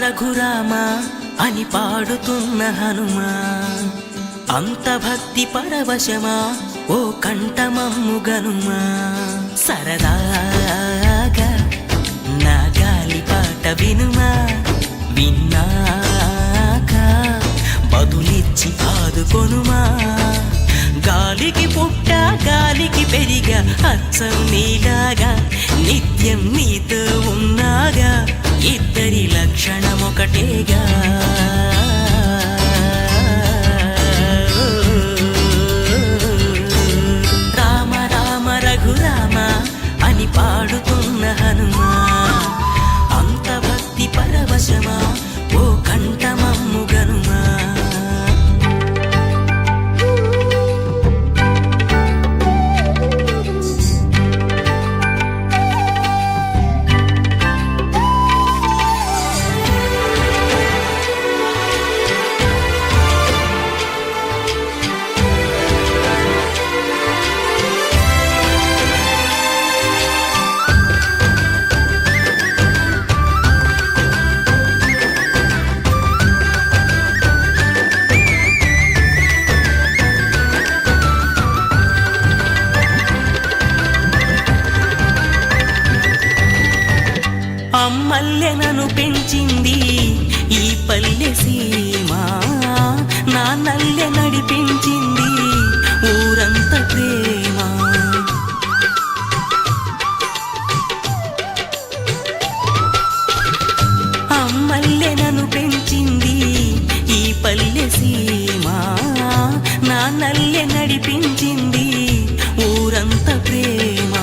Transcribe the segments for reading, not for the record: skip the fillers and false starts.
రఘురామ అని పాడుతున్న హనుమా, అంత భక్తి పరవశమా ఓ కంఠమమ్ము గనుమా. సరదాగా నా గాలి పాట వినుమా, విన్నాక బదులిచ్చి ఆదుకొనుమా. గాలికి పుట్ట గాలికి పెరిగా అచ్చం నీలాగా, నిత్యం నీతో ఉన్నాగా, ఇద్దరి లక్షణమొకటేగా. రామ రామ రఘురామ అని పాడుతున్న హనుమా, అంత భక్తి పరవశమా ఓ కంఠమమ్ము గనుమా. అమ్మల్లె నన్ను పెంచింది ఈ పల్లె సీమ, నా నల్లె నడిపించింది ఊరంత ప్రేమ. అమ్మల్లె నన్ను పెంచింది ఈ పల్లె సీమ, నా నల్లె నడిపించింది ఊరంత ప్రేమ.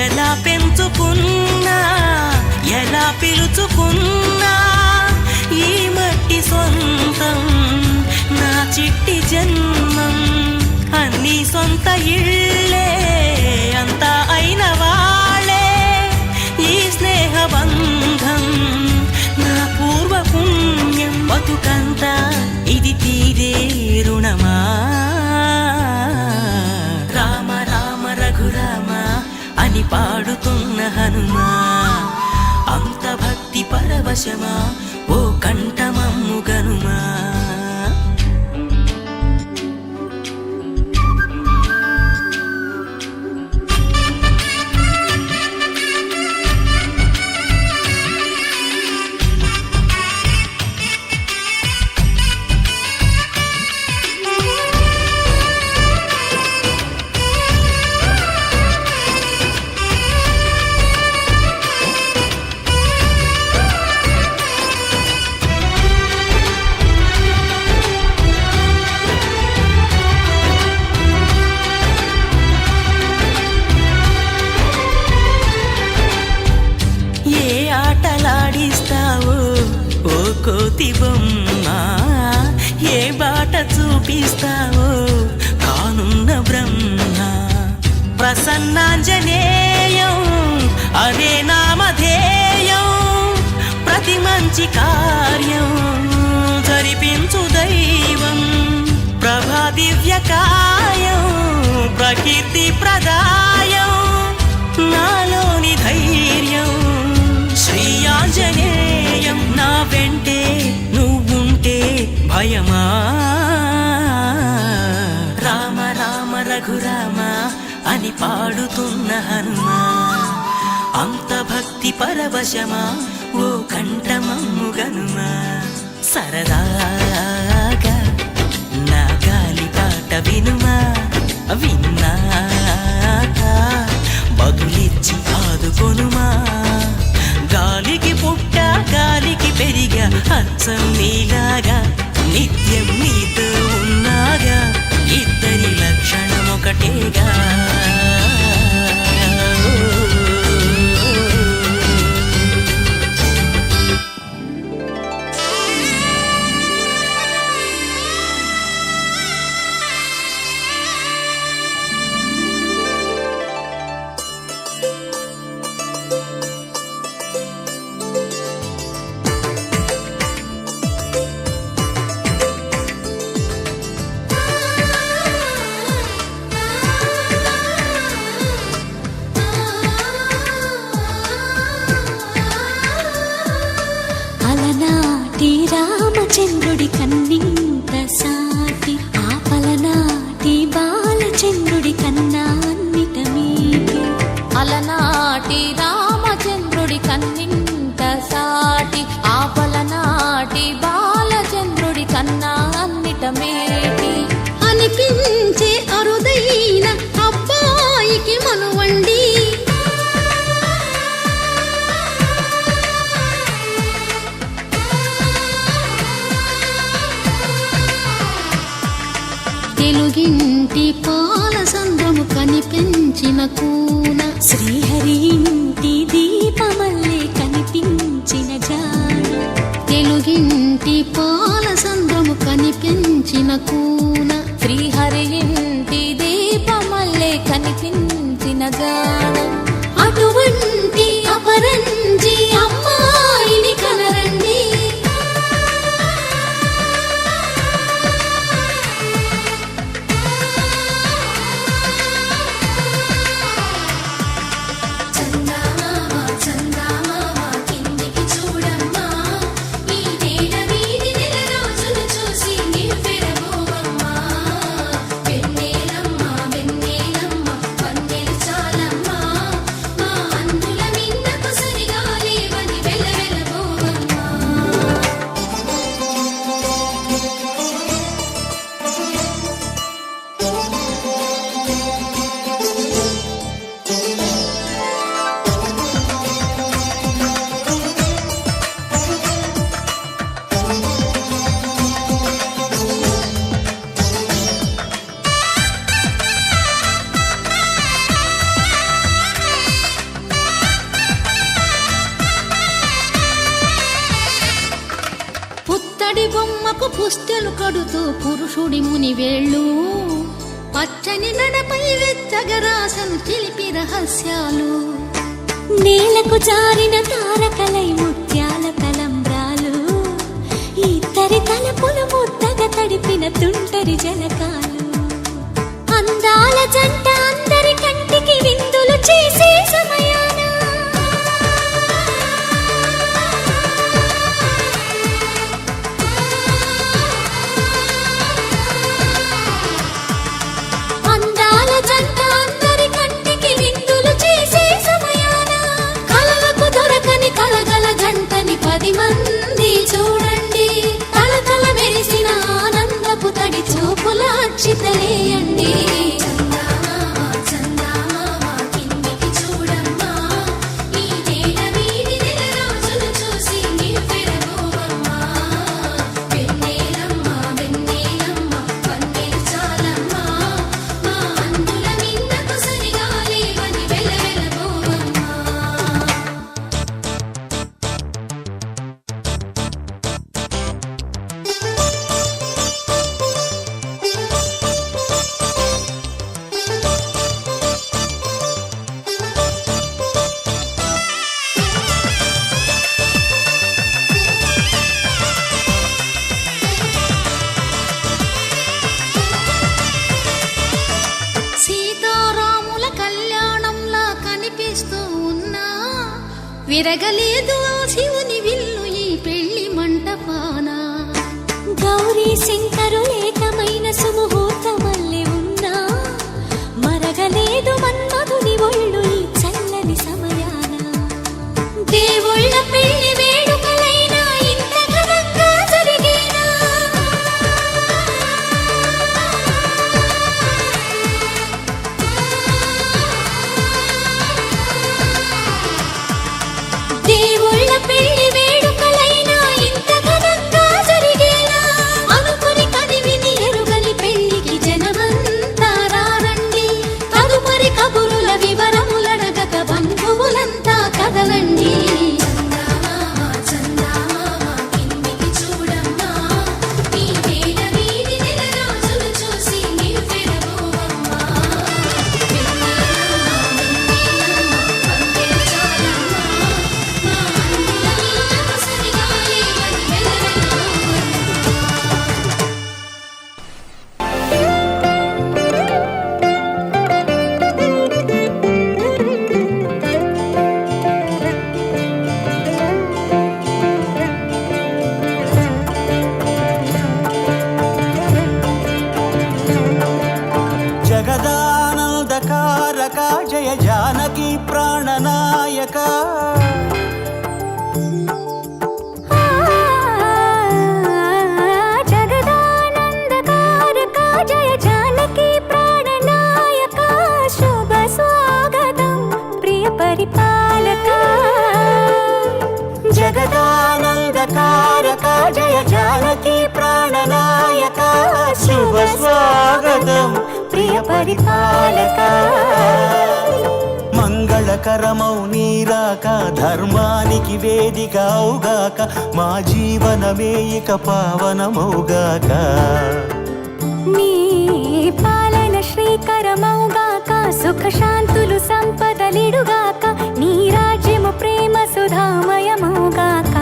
ఎలా పెంచుకున్నా ఎలా పిలుచుకున్నా ఈ మట్టి సొంతం, నా చిట్టి జన్మం. అన్ని సొంత ఇళ్ళే అంతా అయిన వాళ్ళే ఈ స్నేహ బంధం, నా పూర్వ పుణ్యం. బతుకంతా ఇది తీరే రుణమా. రామ రామ రఘురామ అని పాడుతున్న హనుమా, అంత భక్తి పరవశమా ఓ కంఠమమ్ము గనుమా. ఆటలాడిస్తావో ఓ కోతి బొమ్మ, ఏ బాట చూపిస్తావో కానున్న బ్రహ్మ. ప్రసన్నాంజనేయం అదే నామధేయం, ప్రతి మంచి కార్యం జరిపించు దైవం. ప్రభా దివ్యకాయం ప్రకీర్తి ప్రదాయం, నాలోని ధైర్యం శ్రీ ఆంజనేయం. నా వెంటే నువ్వుంటే భయమా. రామ రామ రఘురామ అని పాడుతున్న హనుమా, అంత భక్తి పరవశమా ఓ కంఠమమ్ము గనుమా. సరదాగా నా గాలి పాట వినుమా, విన్నాక బదులిచ్చి ఆదుకొనుమా. గాలికి పుట్ట గాలికి పెరిగా అచ్చం నీలాగా, నిత్యం నీతో ఉన్నాగా ఇద్దరి లక్షణం ఒకటేగా అలనాటి రామచంద్రుడి కన్నింత సాటి ఆపలనాటి బాలచంద్రుడి కన్నా అన్నిట మీటి అలనాటి రామచంద్రుడి కన్నింత సాటి ఆపలనాటి బాలచంద్రుడి కన్నా అన్నిట మేటి అనిపించే అరుదైన అబ్బాయికి మనువండి తెలుగింటి పాల సంద్రము కనిపించిన కూన శ్రీహరి ఇంటి దీపమల్లే కనిపించిన జాన తెలుగింటి పాల సంద్రము కనిపించిన కూన శ్రీహరి ఇంటి దీపమల్లే కనిపించిన గానం అటువంటి అపరంజి అమ్మాయిని కనరండి పుత్తడి బొమ్మకు పుస్తెలు కడుతూ పురుషుడి ముని వేళ్ళు పచ్చని నడపై వెచ్చగరాసను చిలిపి రహస్యాలు నేలకు జారిన తారకలై ముత్యాల తలంబ్రాలు ఇద్దరి తలపులు ముద్దగా తడిపిన తుంటరి జలకాలు అందాల జంట అందరి కంటికి విందులు చేసే సమయాన అందాల జంట అందరి కంటికి విందులు చేసే సమయాన కలలకు దొరకని కలగల జంటని 10 మంది చూడండి తలతల మెరిసిన ఆనందపు తడి చూపుల అక్షితలేయండి విరగలేదు ఆ శివుని విల్లు ఈ పెళ్లి మంటపాన గౌరీ శంకరులేకమైన సుముహూర్తమల్లె ఉన్నా మరగలేదు మన్మధుని ఒళ్ళు ఈ చల్లని సమయాన దేవుళ్ళ పెళ్లి వేడుకలైనా ఇంత ఘనంగా జరిగేనా దేవుళ్ళ పెళ్లి జయ జానకి ప్రాణనాయక శుభ స్వాగతం ప్రియ పరిపాలక మంగళకరమౌ నీరాక ధర్మానికి వేదిక అవుగాక మా జీవనమే ఇక పావనమౌగాక నీ పాలన శ్రీకరమౌగాక సుఖ శాంతులు సంపదలిడుగాక నీ రాజ్యము ప్రేమ సుధామయమౌగాక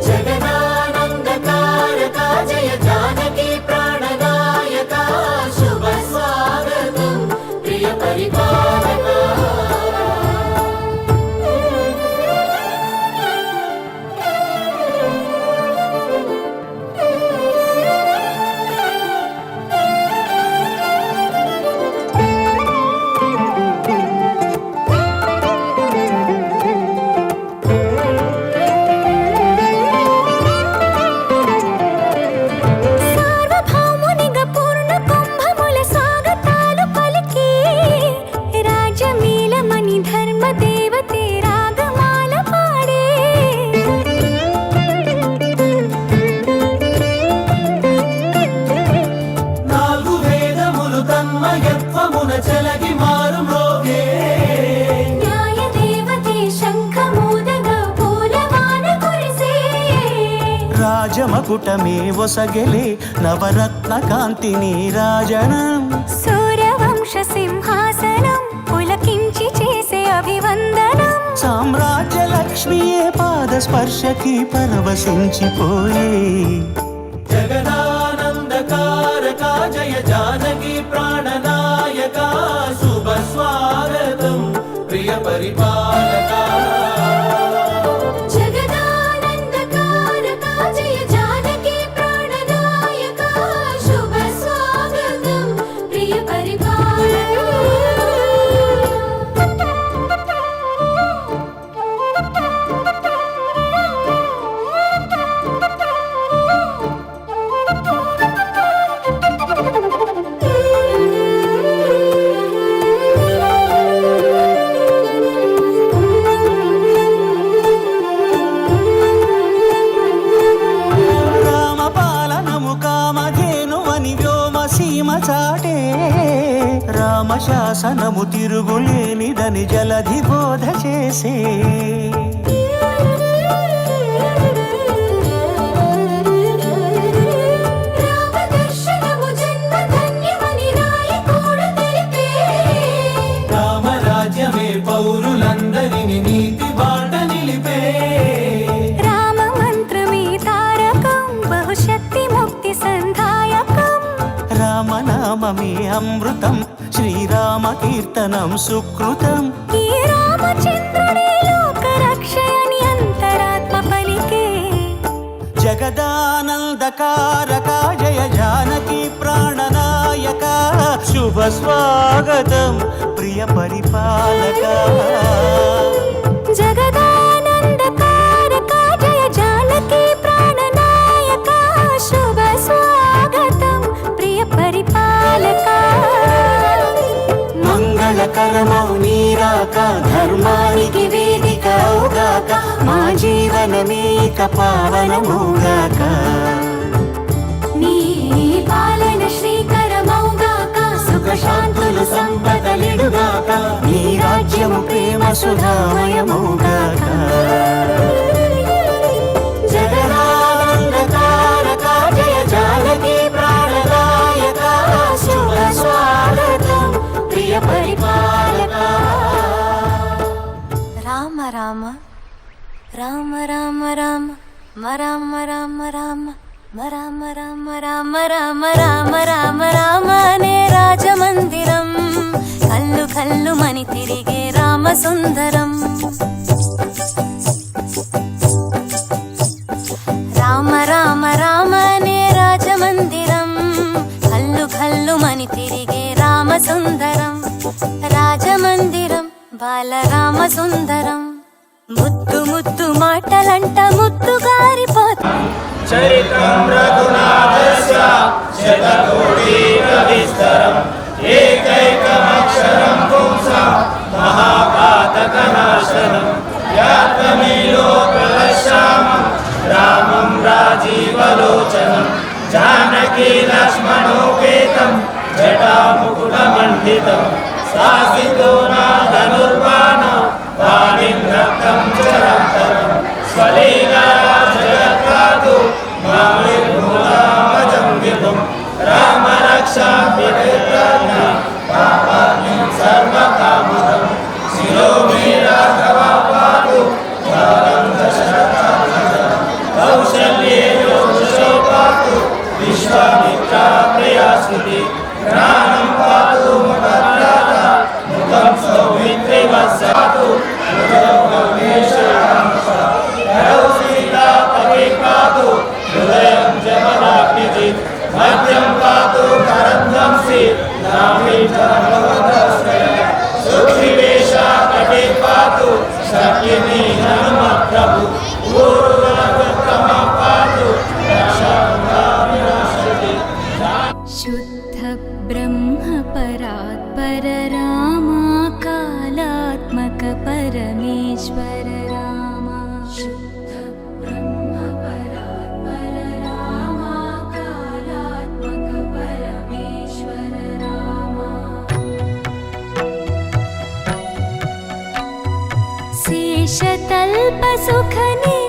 జగదానందకారక జయ జానకి ప్రాణనాయక శుభ స్వాగతం ప్రియ పరిపాలక రాజమకుటమే ఒసగెలే నవరత్న కాంతి నీరాజనం సూర్యవంశ సింహాసనం పులకించి చేసే అభివందనం సామ్రాజ్య లక్ష్మియే పాద స్పర్శకి పరవశించిపోయే జగదానందకారక జయ జానకి ప్రాణనాయక శుభ స్వాగతం ప్రియ పరిపాలక చాటే రామశాసనము తిరుగులేనిదని జలధి బోధ చేసే రామరాజ్యమే పౌరులందరిని నీతి బాట నిలిపే రామ మంత్రమే తారకం బహుశక్తి ముక్తి సంధాయకం రామనామమే అమృతం శ్రీరామ కీర్తనం సుకృతం ఈ రామచంద్రుడే లోక రక్షయని అంతరాత్మ పలికే జగదానందకారక జయ జానకి ప్రాణనాయక శుభ స్వాగతం ప్రియ పరిపాలక జగదానందకారక జయ జానకి ప్రాణనాయక శుభ స్వాగతం ప్రియ పరిపాలక మంగళకరమౌ నీరాక ధర్మానికి వేదిక అవుగాక మా జీవనమే ఇక పావనమౌగాక నీ పాలన శ్రీకరమౌగాక సుఖ శాంతులు సంపదలిడుగాక నీ రాజ్యము ప్రేమ సుధామయమౌగాక జగదానందకారక జయ జానకి ప్రాణనాయక శుభ స్వాగతం ప్రియ పరిపాలక రామ రామ రామ రామ రామ రామ రామ రామ రామ రామ రామ రామ రామ రామ రామ అనే రాజమందిరం కల్లు కల్లు మని తిరిగే రామ సుందరం రామ రామ రామ అనే రాజమందిరం కల్లు కల్లు మని తిరిగే రామ సుందరం రాజమందిరం బాలరామ సుందరం ముద్దు ముద్దు మాటలంట ముద్దు గారిపోతా చరితం రఘునాథస్య శతకోటి విస్తరం ఏకైకమక్షరం పుంసాం మహాపాతకనాశనం యాత్రమీలో ప్రదశ్యామం शासितो न धनुर्बाणो वाणीं रक्तं चराचरं स्वलीलया जगत्पातु मामिर्भूतामजं विभुं राम रक्षामि विप्रज्ञा पापाग्निं सर्वकामदं शिरो मे राघवा पातु द्वारं दशरथात्मजं कौशल्ये योजुषो पातु विश्वामित्रा प्रियास्तुति ज्ञानं पातु मुखभ्राता मुखं सौमित्रे वत्सपातु मुखं गौरीशं करौ सीतापति पातु हृदयं जमदाग्निजित् मध्यं पातु करध्वंसी नाभिं च भगवतस्त्रय सुग्रीवेशा कटे पातु शक्तिनी हनुमत्प्रभु पूर्वोत्तमं पातु रक्षांगाविनाशति शुद्ध ब्रह्म परात्पर रामा कालात्मक परमेश्वर रामा शुद्ध ब्रह्म परात्पर रामा कालात्मक परमेश्वर रामा शेषतल्प सुखनी